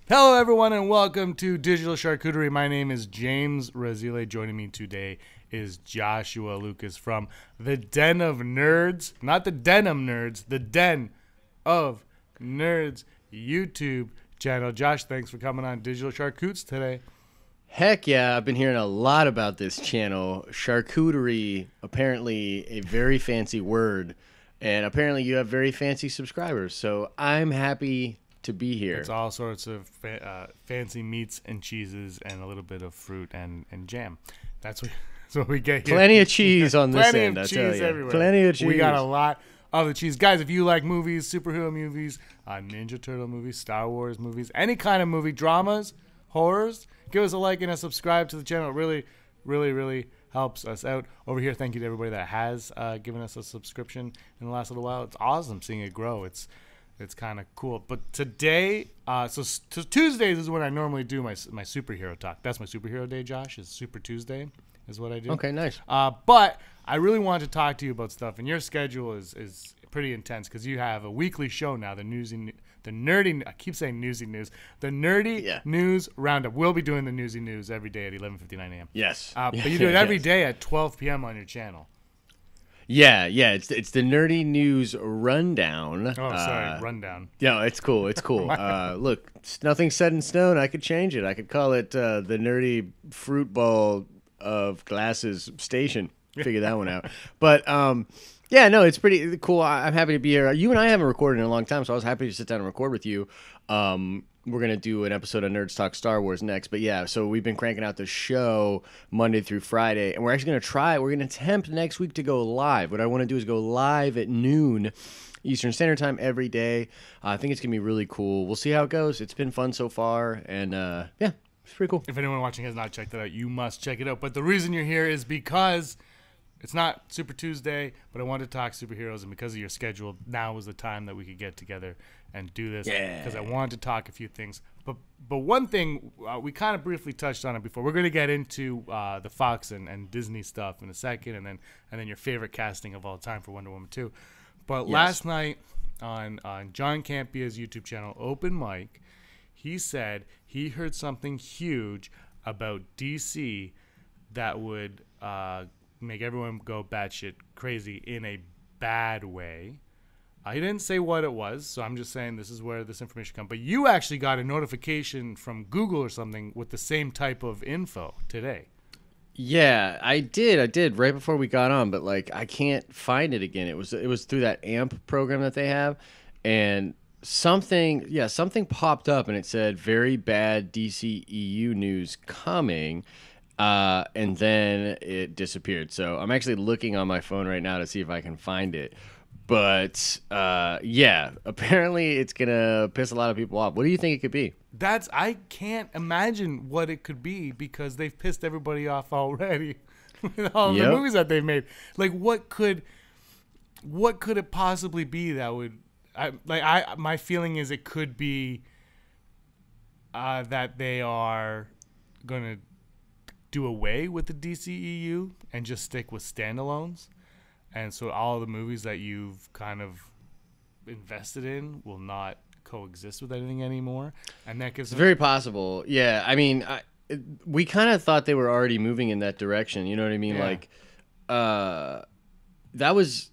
Hello, everyone, and welcome to Digital Charcuterie. My name is James Razile. Joining me today is Joshua Lucas from the Den of Nerds. Not the Denim Nerds, the Den of Nerds YouTube channel. Josh, thanks for coming on Digital Charcutes today. Heck yeah, I've been hearing a lot about this channel. Charcuterie, apparently a very fancy word, and apparently you have very fancy subscribers, so I'm happy to be here. It's all sorts of fancy meats and cheeses and a little bit of fruit and jam. That's what we get here. Plenty of cheese on this Plenty end, of I tell cheese you. everywhere. Plenty of cheese. We got a lot of the cheese. Guys, if you like movies, superhero movies, Ninja Turtle movies, Star Wars movies, any kind of movie, dramas, horrors, give us a like and a subscribe to the channel. It really helps us out over here. Thank you to everybody that has given us a subscription in the last little while. It's awesome seeing it grow. It's kind of cool. But today, so Tuesdays is when I normally do my superhero talk. That's my superhero day, Josh, is Super Tuesday is what I do. Okay, nice. But I really wanted to talk to you about stuff, and your schedule is pretty intense because you have a weekly show now, the nerdy, I keep saying newsy news, the nerdy news roundup. We'll be doing the newsy news every day at 11:59 a.m. Yes. But you do it every day at 12 p.m. on your channel. Yeah, it's the nerdy news rundown. Oh, sorry, rundown. Yeah, it's cool. It's cool. Look, nothing's set in stone. I could change it. I could call it the nerdy fruit ball of glasses station. Figure that one out. But yeah, no, it's pretty cool. I'm happy to be here. You and I haven't recorded in a long time, so I was happy to sit down and record with you. We're going to do an episode of Nerds Talk Star Wars next. But yeah, so we've been cranking out the show Monday through Friday. And we're actually going to we're going to attempt next week to go live. What I want to do is go live at noon Eastern Standard Time every day. I think it's going to be really cool. We'll see how it goes. It's been fun so far. And yeah, it's pretty cool. If anyone watching has not checked it out, you must check it out. But the reason you're here is because it's not Super Tuesday, but I wanted to talk superheroes, and because of your schedule, now was the time that we could get together and do this. Yeah. Because I wanted to talk a few things. But one thing, we kind of briefly touched on it before. We're going to get into the Fox and Disney stuff in a second, and then your favorite casting of all time for Wonder Woman 2. But last night on John Campia's YouTube channel, Open Mic, he said he heard something huge about DC that would make everyone go batshit crazy in a bad way. He didn't say what it was, so I'm just saying this is where this information comes. But you actually got a notification from Google or something with the same type of info today. Yeah, I did right before we got on, but like I can't find it again. It was through that AMP program that they have, and something popped up and it said very bad DCEU news coming. And then it disappeared. So I'm actually looking on my phone right now to see if I can find it. But yeah, apparently it's gonna piss a lot of people off. What do you think it could be? I can't imagine what it could be because they've pissed everybody off already with all the movies that they've made. Like, what could it possibly be that would? My feeling is it could be that they are gonna do away with the DCEU and just stick with standalones, and so all the movies that you've kind of invested in will not coexist with anything anymore, and that gives It's very possible. Yeah, I mean, we kind of thought they were already moving in that direction. You know what I mean? Yeah. Like, that was,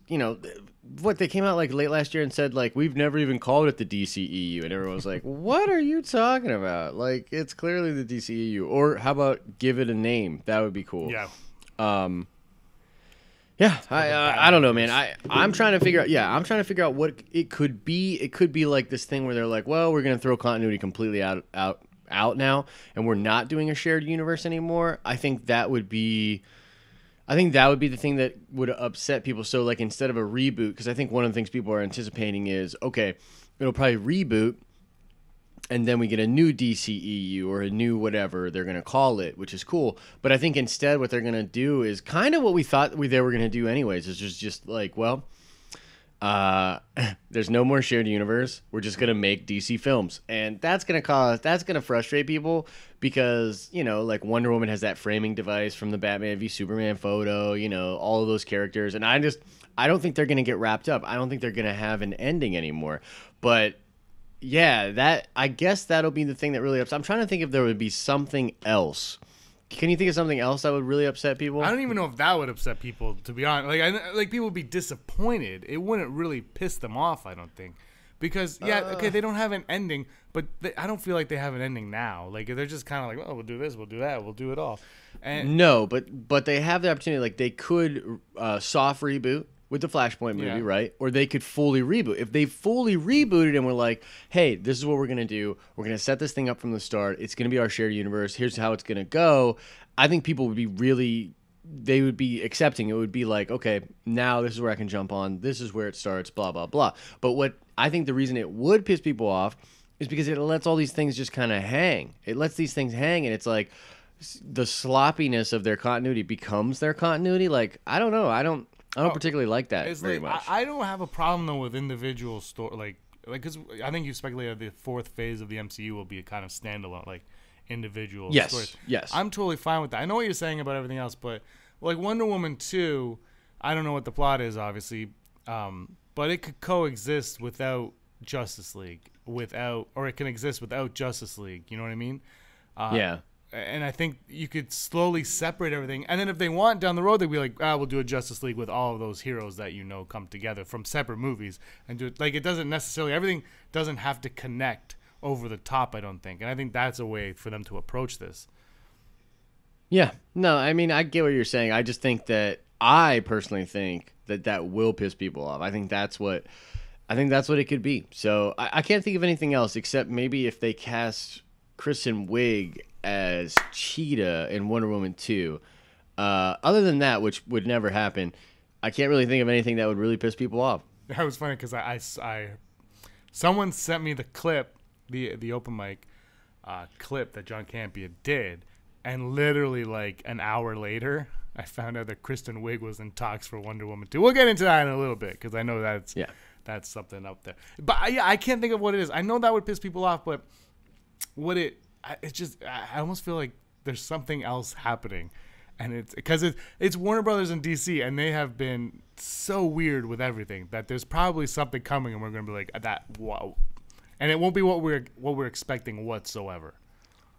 what they came out like late last year and said like we've never even called it the DCEU, and everyone was like, "What are you talking about? Like, it's clearly the DCEU." Or how about give it a name? That would be cool. Yeah. Yeah, I don't know, man. I'm trying to figure out. Yeah, I'm trying to figure out what it could be. It could be like this thing where they're like, well, we're gonna throw continuity completely out now, and we're not doing a shared universe anymore. I think that would be the thing that would upset people. So like instead of a reboot, because I think one of the things people are anticipating is, okay, it'll probably reboot, and then we get a new DCEU or a new whatever they're going to call it, which is cool. But I think instead what they're going to do is kind of what we thought they were going to do anyways, is just like, well, there's no more shared universe. We're just going to make DC films. And that's going to frustrate people because, like Wonder Woman has that framing device from the Batman v Superman photo, all of those characters. And I don't think they're going to get wrapped up. I don't think they're going to have an ending anymore. But Yeah, I guess that'll be the thing that really upsets. I'm trying to think if there would be something else. Can you think of something else that would really upset people? I don't even know if that would upset people, to be honest. Like people would be disappointed. It wouldn't really piss them off, I don't think. Because, okay, they don't have an ending, but I don't feel like they have an ending now. Like, they're just kind of like, oh, we'll do this, we'll do that, we'll do it all. And no, but they have the opportunity. Like, they could soft reboot with the Flashpoint movie, right? Or they could fully reboot. If they fully rebooted and were like, hey, this is what we're going to do. We're going to set this thing up from the start. It's going to be our shared universe. Here's how it's going to go. I think people would be they would be accepting. It would be like, okay, now this is where I can jump on. This is where it starts, blah, blah, blah. But what I think the reason it would piss people off is because it lets all these things just kind of hang. It lets these things hang, and it's like the sloppiness of their continuity becomes their continuity. Like, I don't know. I don't particularly like that very much. I don't have a problem though with individual story, like because I think you speculated the fourth phase of the MCU will be a kind of standalone, like individual stories. Yes, I'm totally fine with that. I know what you're saying about everything else, but like Wonder Woman 2, I don't know what the plot is, obviously, but it could coexist without Justice League, or it can exist without Justice League. You know what I mean? Yeah. And I think you could slowly separate everything. And then if they want down the road, they'd be like, we'll do a Justice League with all of those heroes that come together from separate movies. And do it. Like, it doesn't necessarily, everything doesn't have to connect over the top, I don't think. And I think that's a way for them to approach this. Yeah. No, I mean, I get what you're saying. I just think I personally think that will piss people off. I think that's what it could be. So I can't think of anything else except maybe if they cast Kristen Wiig as Cheetah in Wonder Woman 2. Other than that, which would never happen, I can't really think of anything that would really piss people off. That was funny because someone sent me the clip, the open mic clip that John Campea did, and literally like an hour later, I found out that Kristen Wiig was in talks for Wonder Woman 2. We'll get into that in a little bit because I know that's something up there. But I can't think of what it is. I know that would piss people off, but it's just I almost feel like there's something else happening, and it's because it's Warner Brothers and DC, and they have been so weird with everything that there's probably something coming, and we're gonna be like that. Wow, and it won't be what we're expecting whatsoever.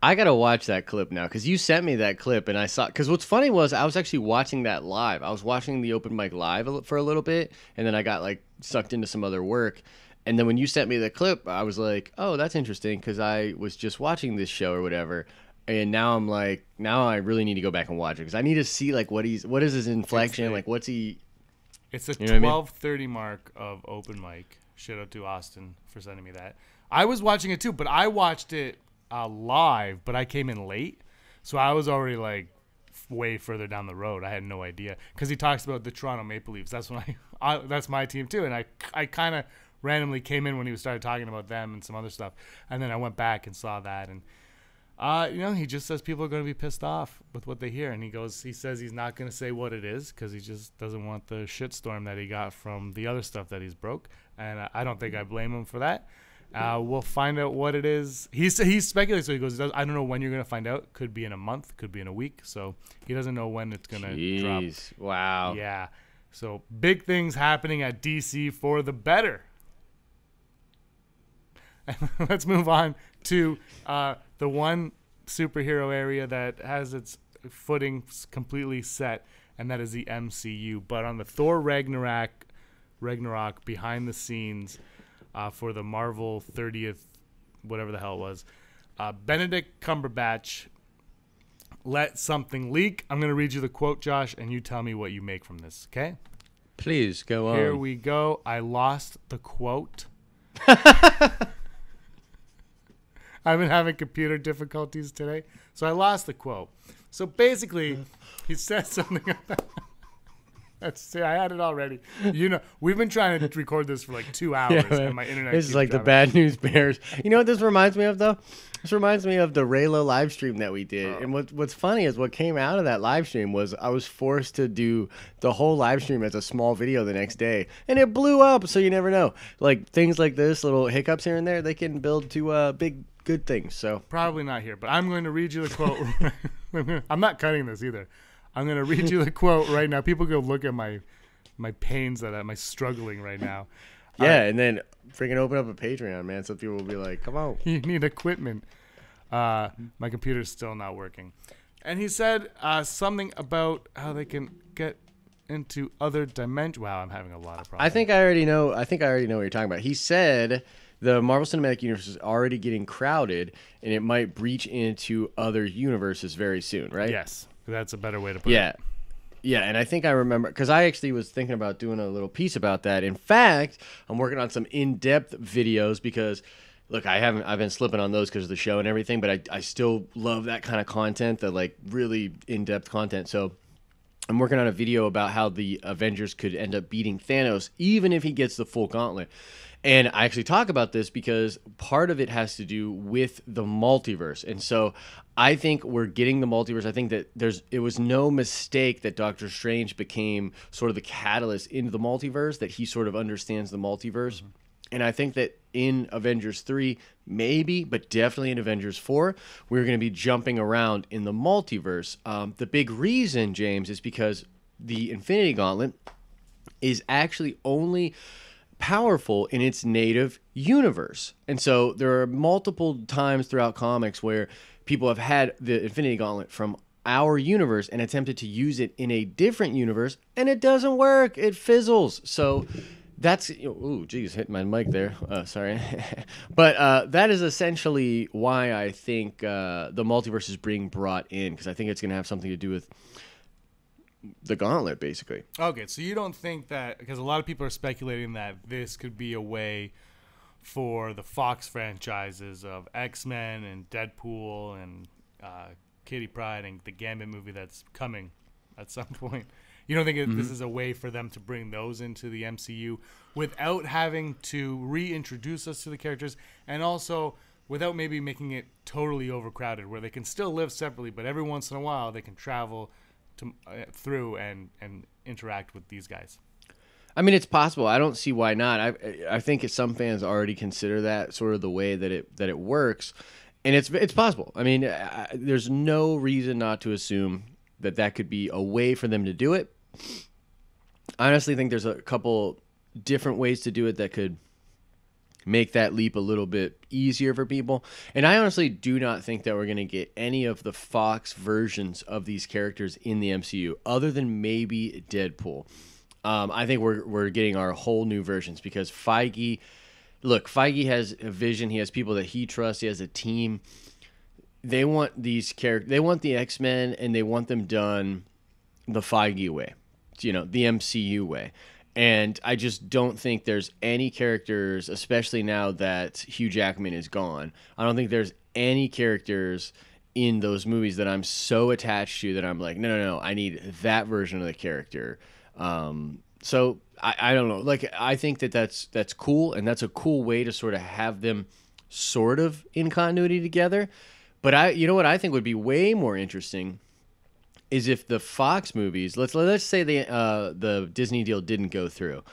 I gotta watch that clip now because you sent me that clip, and I saw. Because what's funny was I was actually watching that live. I was watching the open mic live for a little bit, and then I got like sucked into some other work. And then when you sent me the clip, I was like, oh, that's interesting because I was just watching this show or whatever. And now I'm like, now I really need to go back and watch it because I need to see like what is his inflection, like what's he. It's a 12:30 mark of open mic. Shout out to Austin for sending me that. I was watching it too, but I watched it live, but I came in late. So I was already like way further down the road. I had no idea because he talks about the Toronto Maple Leafs. That's when that's my team too. And I kind of randomly came in when he started talking about them and some other stuff, and then I went back and saw that, and he just says people are going to be pissed off with what they hear, and he says he's not going to say what it is because he just doesn't want the shitstorm that he got from the other stuff that he's broke, and I don't think I blame him for that. We'll find out what it is. He speculates, so he goes, I don't know when you're going to find out. Could be in a month, could be in a week, so he doesn't know when it's going to drop. Wow. Yeah, so big things happening at DC for the better. Let's move on to the one superhero area that has its footing completely set, and that is the MCU. But on the Thor Ragnarok behind the scenes for the Marvel 30th, whatever the hell it was, Benedict Cumberbatch let something leak. I'm going to read you the quote, Josh, and you tell me what you make from this, okay? Please, go on. Here we go. I lost the quote. I've been having computer difficulties today, so I lost the quote. So basically, he said something about... I had it already. We've been trying to record this for like 2 hours, and my internet. This is like the Bad News Bears. You know what this reminds me of, though? This reminds me of the Raylo live stream that we did. And what's funny is what came out of that live stream was I was forced to do the whole live stream as a small video the next day, and it blew up. So you never know. Like things like this, little hiccups here and there, they can build to big good things. So probably not here, but I'm going to read you the quote. I'm not cutting this either. I'm going to read you the quote right now. People go look at my pains that I'm struggling right now. Yeah, and then freaking open up a Patreon, man, so people will be like, come on. You need equipment. My computer's still not working. And he said something about how they can get into other dimensions. Wow, I'm having a lot of problems. I think I already know what you're talking about. He said the Marvel Cinematic Universe is already getting crowded, and it might breach into other universes very soon, right? Yes, that's a better way to put it. Yeah, and I think I remember, because I actually was thinking about doing a little piece about that. In fact, I'm working on some in-depth videos because, look, I've been slipping on those because of the show and everything, but I still love that kind of content, the like really in-depth content. So I'm working on a video about how the Avengers could end up beating Thanos, even if he gets the full gauntlet. And I actually talk about this because part of it has to do with the multiverse. And so I think we're getting the multiverse. I think that it was no mistake that Doctor Strange became sort of the catalyst into the multiverse, that he sort of understands the multiverse. Mm-hmm. And I think that in Avengers 3, maybe, but definitely in Avengers 4, we're going to be jumping around in the multiverse. The big reason, James, is because the Infinity Gauntlet is actually only powerful in its native universe. And so there are multiple times throughout comics where people have had the Infinity Gauntlet from our universe and attempted to use it in a different universe, and it doesn't work. It fizzles. So that's, ooh, geez, hit my mic there. Sorry. But that is essentially why I think the multiverse is being brought in, because I think it's going to have something to do with the gauntlet, basically. Okay, so you don't think that, because a lot of people are speculating that this could be a way for the Fox franchises of X-Men and Deadpool and Kitty Pryde and the Gambit movie that's coming at some point. You don't think this is a way for them to bring those into the MCU without having to reintroduce us to the characters, and also without maybe making it totally overcrowded, where they can still live separately, but every once in a while they can travel through and interact with these guys? I mean, it's possible. I don't see why not. I think some fans already consider that sort of the way that it works, and it's possible. I mean, there's no reason not to assume that could be a way for them to do it. I honestly think there's a couple different ways to do it that could make that leap a little bit easier for people. And I honestly do not think that we're going to get any of the Fox versions of these characters in the MCU other than maybe Deadpool. I think we're getting our whole new versions because Feige has a vision. He has people that he trusts. He has a team. They want these characters. They want the X-Men, and they want them done the Feige way, the MCU way. And I just don't think there's any characters, especially now that Hugh Jackman is gone. I don't think there's any characters in those movies that I'm so attached to that I'm like, no, I need that version of the character. So I don't know. Like, I think that's cool, and that's a cool way to sort of have them sort of in continuity together. But you know what I think would be way more interesting is if the Fox movies, let's say the Disney deal didn't go through.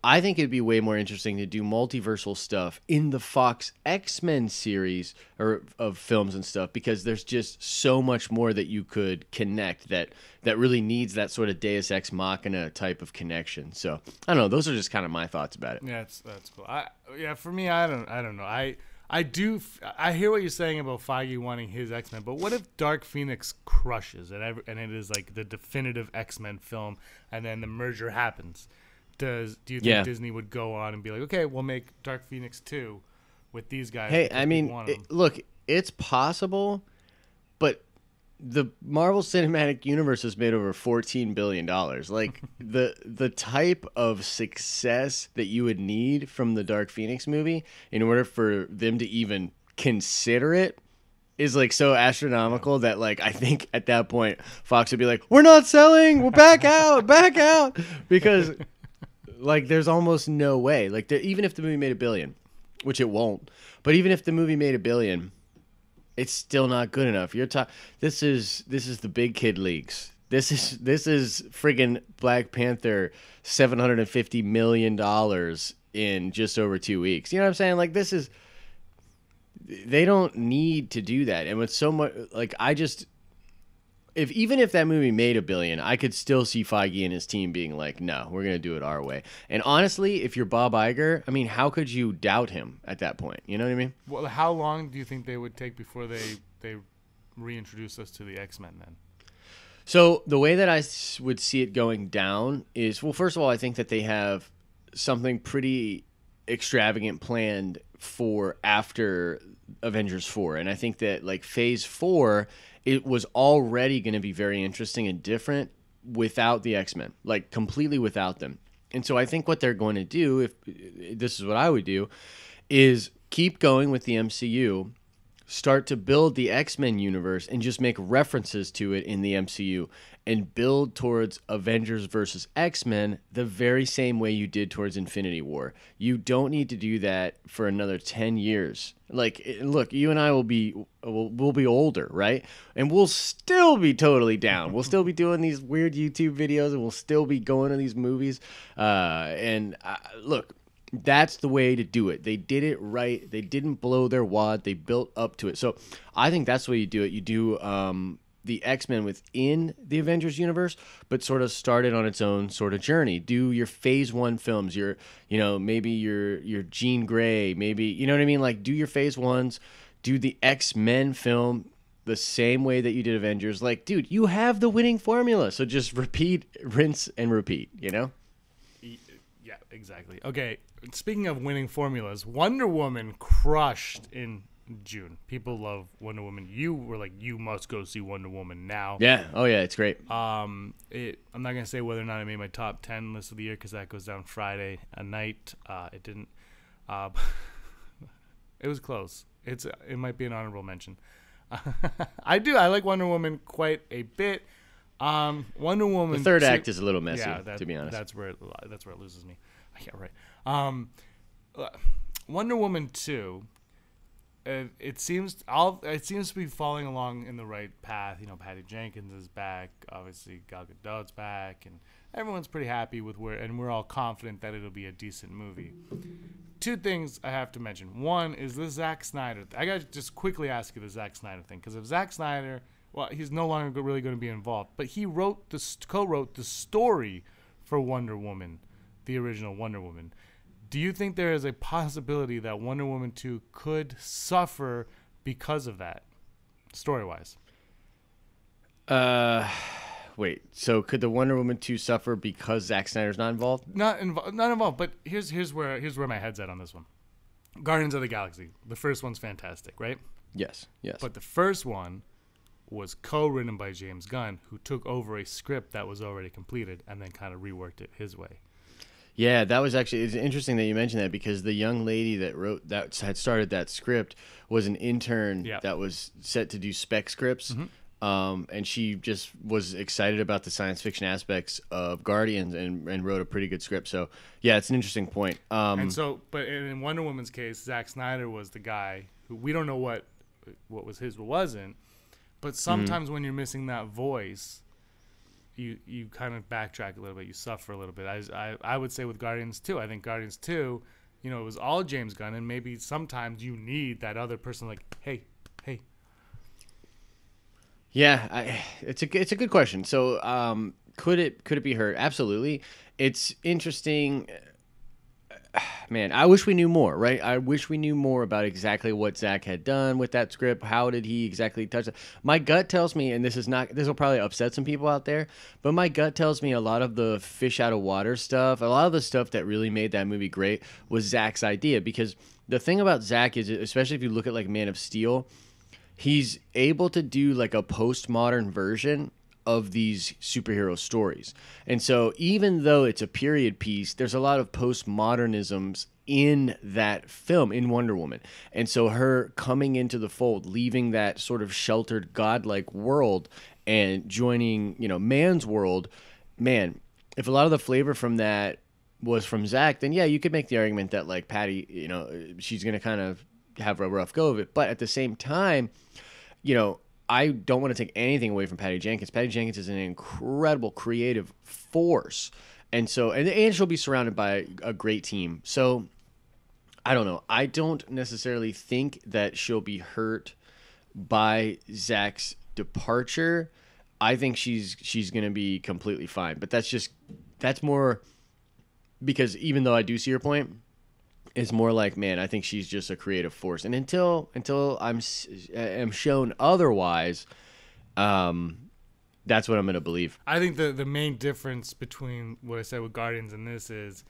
I think it'd be way more interesting to do multiversal stuff in the Fox X-Men series or of films and stuff, because there's just so much more that you could connect that really needs that sort of Deus Ex Machina type of connection. So I don't know. Those are just kind of my thoughts about it. Yeah, that's cool. For me, I don't know. I hear what you're saying about Feige wanting his X-Men, but what if Dark Phoenix crushes and it is like the definitive X-Men film, and then the merger happens? Do you think Disney would go on and be like, okay, we'll make Dark Phoenix 2 with these guys? Hey, I mean, look, it's possible, but the Marvel Cinematic Universe has made over $14 billion. Like, the type of success that you would need from the Dark Phoenix movie in order for them to even consider it is like so astronomical that, like, I think at that point Fox would be like, we're not selling, we're back out, because like there's almost no way. Like, even if the movie made $1 billion, which it won't, but even if the movie made $1 billion, it's still not good enough. This is the big kid leagues. This is friggin' Black Panther, $750 million in just over 2 weeks. You know what I'm saying? Like, they don't need to do that. And with so much, like, I just even if that movie made $1 billion, I could still see Feige and his team being like, no, we're going to do it our way. And honestly, if you're Bob Iger, I mean, how could you doubt him at that point? You know what I mean? Well, how long do you think they would take before they reintroduce us to the X-Men then? So the way that I would see it going down is, well, first of all, I think that they have something pretty extravagant planned for after Avengers 4. And I think that like Phase 4, it was already going to be very interesting and different without the X-Men, like completely without them. And so I think what they're going to do, if this is what I would do, is keep going with the MCU, start to build the X-Men universe and just make references to it in the MCU and build towards Avengers versus X-Men the very same way you did towards Infinity War. You don't need to do that for another 10 years. Like, look, you and I will be older, right? And we'll still be totally down. We'll still be doing these weird YouTube videos and we'll still be going to these movies. Look, that's the way to do it. They did it right. They didn't blow their wad. They built up to it. So I think that's the way you do it. You do the X-Men within the Avengers universe, but sort of started on its own sort of journey. Do your Phase 1 films, maybe your Jean Grey, maybe, you know what I mean? Like, do your Phase 1s, do the X-Men film the same way that you did Avengers. Like, dude, you have the winning formula. So just repeat, rinse, and repeat, you know? Yeah, exactly. Okay, speaking of winning formulas, Wonder Woman crushed in June. People love Wonder Woman. You were like, you must go see Wonder Woman now. Yeah. Oh yeah, it's great. I'm not gonna say whether or not I made my top 10 list of the year because that goes down Friday at night. It didn't. It was close. It might be an honorable mention. I like Wonder Woman quite a bit. Wonder Woman. The third act is a little messy, to be honest. That's where it loses me. Yeah, right. Wonder Woman 2. It seems to be falling along in the right path. You know, Patty Jenkins is back. Obviously, Gal Gadot's back, and everyone's pretty happy with and we're all confident that it'll be a decent movie. Two things I have to mention. One is the Zack Snyder. I got to just quickly ask you the Zack Snyder thing, because if Zack Snyder, well, he's no longer really going to be involved, but he co-wrote the story for Wonder Woman, the original Wonder Woman. Do you think there is a possibility that Wonder Woman 2 could suffer because of that, story-wise? Wait. So could the Wonder Woman 2 suffer because Zack Snyder's not involved? Not involved. But here's where my head's at on this one. Guardians of the Galaxy. The first one's fantastic, right? Yes. But the first one was co-written by James Gunn, who took over a script that was already completed and then kind of reworked it his way. Yeah, that was actually, it's interesting that you mentioned that, because the young lady that had started that script was an intern that was set to do spec scripts. Mm-hmm. And she just was excited about the science fiction aspects of Guardians and wrote a pretty good script. So yeah, it's an interesting point. But in Wonder Woman's case, Zack Snyder was the guy who, we don't know what was his or wasn't, but sometimes when you're missing that voice, you kind of backtrack a little bit, you suffer a little bit. I would say with Guardians 2, I think Guardians 2, it was all James Gunn, and maybe sometimes you need that other person like, hey. Yeah, it's a good question. So could it be hurt? Absolutely. It's interesting. Man, I wish we knew more, right? I wish we knew more about exactly what Zach had done with that script. How did he exactly touch it? My gut tells me, and this will probably upset some people out there, but my gut tells me a lot of the fish out of water stuff, a lot of the stuff that really made that movie great was Zach's idea. Because the thing about Zach is, especially if you look at like Man of Steel, he's able to do like a postmodern version of these superhero stories. And so even though it's a period piece, there's a lot of postmodernisms in that film, in Wonder Woman. And so her coming into the fold, leaving that sort of sheltered godlike world and joining, man's world, man, if a lot of the flavor from that was from Zach, then yeah, you could make the argument that like Patty, she's going to kind of have a rough go of it. But at the same time, I don't want to take anything away from Patty Jenkins. Patty Jenkins is an incredible creative force. And she'll be surrounded by a great team. So I don't know. I don't necessarily think that she'll be hurt by Zach's departure. I think she's going to be completely fine. But that's more because even though I do see your point, it's more like, man, I think she's just a creative force. And until I'm shown otherwise, that's what I'm going to believe. I think the main difference between what I said with Guardians and this is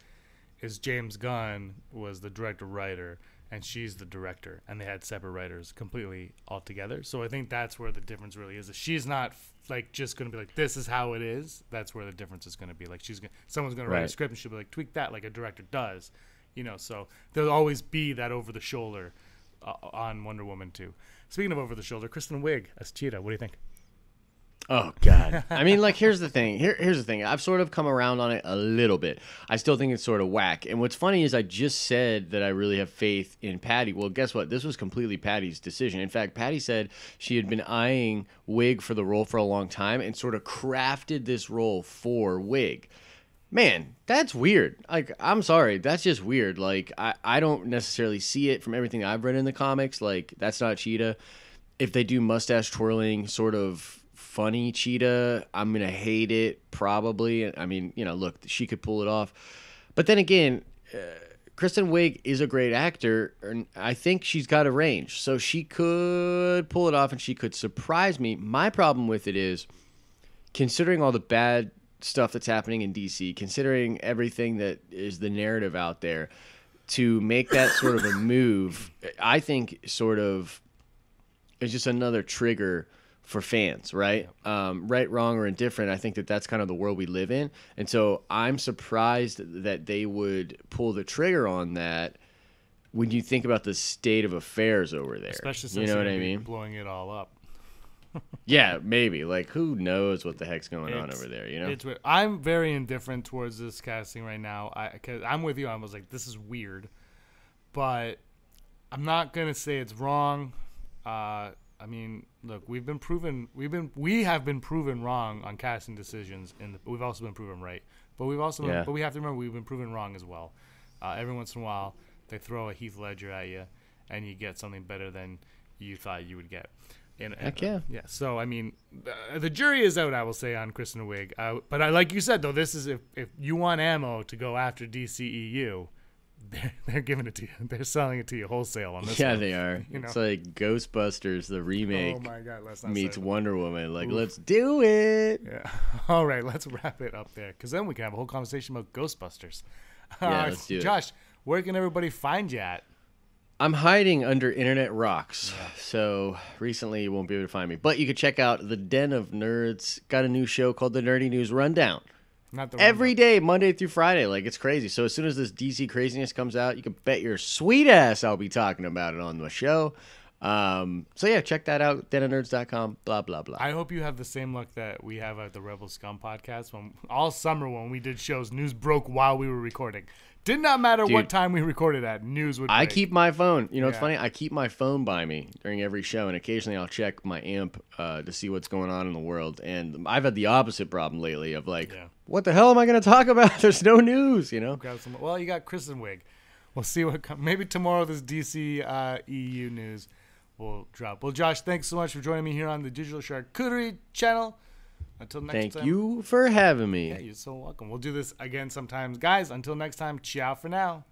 James Gunn was the director-writer, and she's the director, and they had separate writers completely altogether. So I think that's where the difference really is. She's not like just going to be like, this is how it is. That's where the difference is going to be. Like someone's going to write a script and she'll be like, tweak that like a director does. You know, so there'll always be that over-the-shoulder on Wonder Woman 2. Speaking of over-the-shoulder, Kristen Wiig as Cheetah. What do you think? Oh, God. I mean, like, here's the thing. Here's the thing. I've sort of come around on it a little bit. I still think it's sort of whack. And what's funny is I just said that I really have faith in Patty. Well, guess what? This was completely Patty's decision. In fact, Patty said she had been eyeing Wiig for the role for a long time and sort of crafted this role for Wiig. Man, that's weird. Like, I'm sorry. That's just weird. Like, I don't necessarily see it from everything I've read in the comics. Like, that's not Cheetah. If they do mustache twirling sort of funny Cheetah, I'm going to hate it probably. I mean, you know, look, she could pull it off. But then again, Kristen Wiig is a great actor, and I think she's got a range. So she could pull it off and she could surprise me. My problem with it is, considering all the bad stuff that's happening in DC, considering everything that is the narrative out there, to make that sort of a move, I think sort of is just another trigger for fans, right? Right, wrong, or indifferent. I think that's kind of the world we live in. And so I'm surprised that they would pull the trigger on that when you think about the state of affairs over there. Especially since you know what I mean? Blowing it all up. Yeah, maybe. Like, who knows what the heck's going on over there, you know? It's weird. I'm very indifferent towards this casting right now. Because I'm with you. I was like, this is weird. But I'm not going to say it's wrong. I mean, look, we have been proven wrong on casting decisions, we've also been proven right. But we've also but we have to remember we've been proven wrong as well. Every once in a while, they throw a Heath Ledger at you, and you get something better than you thought you would get. Heck yeah. Yeah. So I mean, the jury is out, I will say, on Kristen Wiig. But like you said, though, this is if you want ammo to go after DCEU. They're giving it to you. They're selling it to you wholesale on this. Yeah, one. they are. You know? It's like Ghostbusters, the remake. Oh my God, let's not meets say Wonder Woman. Like, let's do it. Yeah. All right, let's wrap it up there, because then we can have a whole conversation about Ghostbusters. Yeah, let's do it. Josh, where can everybody find you at? I'm hiding under internet rocks, so recently you won't be able to find me. But you can check out the Den of Nerds. Got a new show called the Nerdy News Rundown. Every day, Monday through Friday. Like, it's crazy. So as soon as this DC craziness comes out, you can bet your sweet ass I'll be talking about it on the show. So yeah, check that out. denofnerds.com, blah, blah, blah. I hope you have the same luck that we have at the Rebel Scum podcast. All summer when we did shows, news broke while we were recording. Did not matter what time we recorded at, news would break. I keep my phone. You know, it's funny. I keep my phone by me during every show, and occasionally I'll check my amp to see what's going on in the world. And I've had the opposite problem lately of like, what the hell am I going to talk about? There's no news, you know? Well, you got Kristen Wiig. We'll see what comes. Maybe tomorrow this DCEU news will drop. Well, Josh, thanks so much for joining me here on the Digital Charcuterie channel. Until next time. Thank you for having me. Yeah, you're so welcome. We'll do this again sometimes. Guys, until next time, ciao for now.